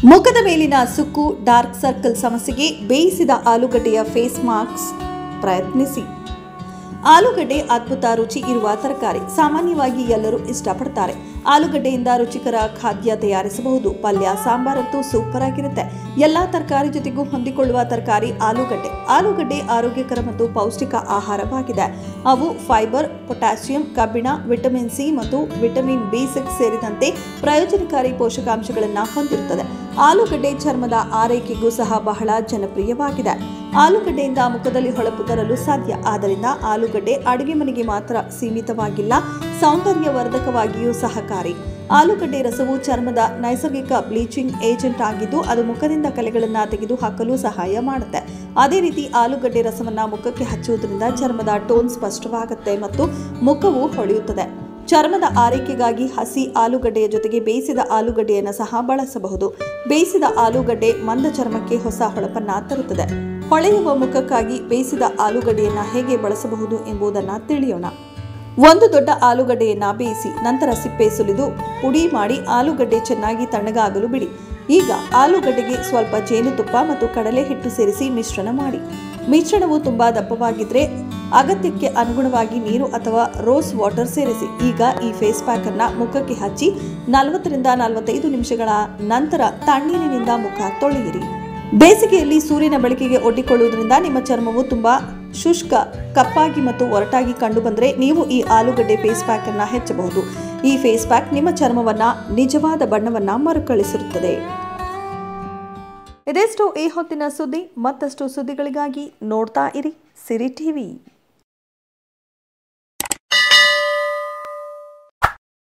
ಮುಖದ ಮೇಲಿನ ಸುಕ್ಕು, ಡಾರ್ಕ್ ಸರ್ಕಲ್ ಸಮಸ್ಯೆಗೆ ಬೇಯಿಸಿದ ಆಲೂಗಡ್ಡೆಯ ಫೇಸ್ ಮಾಸ್ಕ್ ಪ್ರಯತ್ನಿಸಿ. ಆಲೂಗಡ್ಡೆ ಅದ್ಭುತ ರುಚಿ ಇರುವ ತರಕಾರಿ. ಸಾಮಾನ್ಯವಾಗಿ ಎಲ್ಲರೂ ಇಷ್ಟಪಡ್ತಾರೆ. ಆಲೂಗಡ್ಡೆಯಿಂದ ರುಚಿಕರ ಖಾದ್ಯ ತಯಾರಿಸಬಹುದು. ಪಲ್ಯ, ಸಾಂಬಾರಂತೂ ಸೂಪರ್ ಆಗಿರುತ್ತೆ. ಎಲ್ಲಾ ತರಕಾರಿ ಜೊತೆಗೂ ಹೊಂದಿಕೊಳ್ಳುವ ತರಕಾರಿ ಆಲೂಗಡ್ಡೆ. ಆಲೂಗಡ್ಡೆ ಆರೋಗ್ಯಕರ ಮತ್ತು ಪೌಷ್ಟಿಕ ಆಹಾರವಾಗಿದೆ. ಅವು ಫೈಬರ್, ಪೊಟ್ಯಾಸಿಯಂ, ಕಬ್ಬಿಣ, ವಿಟಮಿನ್ ಸಿ ಮತ್ತು ವಿಟಮಿನ್ B6 ಸೇರಿದಂತೆ ಪ್ರಯೋಜನಕಾರಿ ಪೋಷಕಾಂಶಗಳನ್ನು ಹೊಂದಿರುತ್ತದೆ. ಆಲೂಗಡ್ಡೆ ಚರ್ಮದ ಆರೈಕೆಗೂ ಸಹ ಬಹಳ ಜನಪ್ರಿಯವಾಗಿದೆ. ಆಲೂಗಡ್ಡೆಯಿಂದ ಮುಖದಲ್ಲಿ ಹೊಳಪು ತರಲು ಸಾಧ್ಯ. ಆದ್ದರಿಂದ ಆಲೂಗಡ್ಡೆ ಅಡುಗೆ ಮನೆಗೆ ಮಾತ್ರ ಸೀಮಿತವಾಗಿಲ್ಲ, ಸೌಂದರ್ಯವರ್ಧಕವಾಗಿಯೂ ಸಹಕಾರಿ. ಆಲೂಗಡ್ಡೆ ರಸವು ಚರ್ಮದ ನೈಸರ್ಗಿಕ ಬ್ಲೀಚಿಂಗ್ ಏಜೆಂಟ್ ಆಗಿದ್ದು, ಅದು ಮುಖದಿಂದ ಕಲೆಗಳನ್ನು ತೆಗೆದು ಹಾಕಲು ಸಹಾಯ ಮಾಡುತ್ತೆ. ಅದೇ ರೀತಿ ಆಲೂಗಡ್ಡೆ ರಸವನ್ನು ಮುಖಕ್ಕೆ ಹಚ್ಚುವುದರಿಂದ ಚರ್ಮದ ಟೋನ್ ಸ್ಪಷ್ಟವಾಗುತ್ತೆ ಮತ್ತು ಮುಖವು ಹೊಳೆಯುತ್ತದೆ. ಚರ್ಮದ ಆರೈಕೆಗಾಗಿ ಹಸಿ ಆಲೂಗಡ್ಡೆಯ ಜೊತೆಗೆ ಬೇಯಿಸಿದ ಆಲೂಗಡ್ಡೆಯನ್ನು ಸಹ ಬಳಸಬಹುದು. ಬೇಯಿಸಿದ ಆಲೂಗಡ್ಡೆ ಮಂದ ಚರ್ಮಕ್ಕೆ ಹೊಸ ಹೊಳಪನ್ನು ತರುತ್ತದೆ. ಹೊಳೆಯುವ ಮುಖಕ್ಕಾಗಿ ಬೇಯಿಸಿದ ಆಲೂಗಡ್ಡೆಯನ್ನು ಹೇಗೆ ಬಳಸಬಹುದು ಎಂಬುದನ್ನು ತಿಳಿಯೋಣ. ಒಂದು ದೊಡ್ಡ ಆಲೂಗಡ್ಡೆಯನ್ನು ಬೇಯಿಸಿ ನಂತರ ಸಿಪ್ಪೆ ಸುಲಿದು ಪುಡಿ ಮಾಡಿ ಆಲೂಗಡ್ಡೆ ಚೆನ್ನಾಗಿ ತಣ್ಣಗಾಗಲು ಬಿಡಿ. ಈಗ ಆಲೂಗಡ್ಡೆಗೆ ಸ್ವಲ್ಪ ಜೇನುತುಪ್ಪ ಮತ್ತು ಕಡಲೆ ಹಿಟ್ಟು ಸೇರಿಸಿ ಮಿಶ್ರಣ ಮಾಡಿ. ಮಿಶ್ರಣವು ತುಂಬಾ ದಪ್ಪವಾಗಿದ್ರೆ ಅಗತ್ಯಕ್ಕೆ ಅನುಗುಣವಾಗಿ ನೀರು ಅಥವಾ ರೋಸ್ ವಾಟರ್ ಸೇರಿಸಿ. ಈಗ ಈ ಫೇಸ್ ಪ್ಯಾಕ್ ಅನ್ನು ಮುಖಕ್ಕೆ ಹಚ್ಚಿ 40 ರಿಂದ 45 ನಿಮಿಷಗಳ ನಂತರ ತಣ್ಣೀರಿನಿಂದ ಮುಖ ತೊಳೆಯಿರಿ. ಬೇಸಿಗೆಯಲ್ಲಿ ಸೂರ್ಯನ ಬೆಳಕಿಗೆ ಒಡ್ಡಿಕೊಳ್ಳುವುದರಿಂದ ನಿಮ್ಮ ಚರ್ಮವು ತುಂಬಾ ಶುಷ್ಕ, ಕಪ್ಪಾಗಿ ಮತ್ತು ಒರಟಾಗಿ ಕಂಡು ಬಂದರೆ ನೀವು ಈ ಆಲೂಗಡ್ಡೆ ಫೇಸ್ ಪ್ಯಾಕ್ ಅನ್ನು ಹಚ್ಚಬಹುದು. ಈ ಫೇಸ್ ಪ್ಯಾಕ್ ನಿಮ್ಮ ಚರ್ಮವನ್ನ ನಿಜವಾದ ಬಣ್ಣವನ್ನ ಮರುಕಳಿಸಿರುತ್ತದೆ. ಇದೆಷ್ಟು ಈ ಹೊತ್ತಿನ ಸುದ್ದಿ. ಮತ್ತಷ್ಟು ಸುದ್ದಿಗಳಿಗಾಗಿ ನೋಡ್ತಾ ಇರಿ ಸಿರಿ ಟಿವಿ.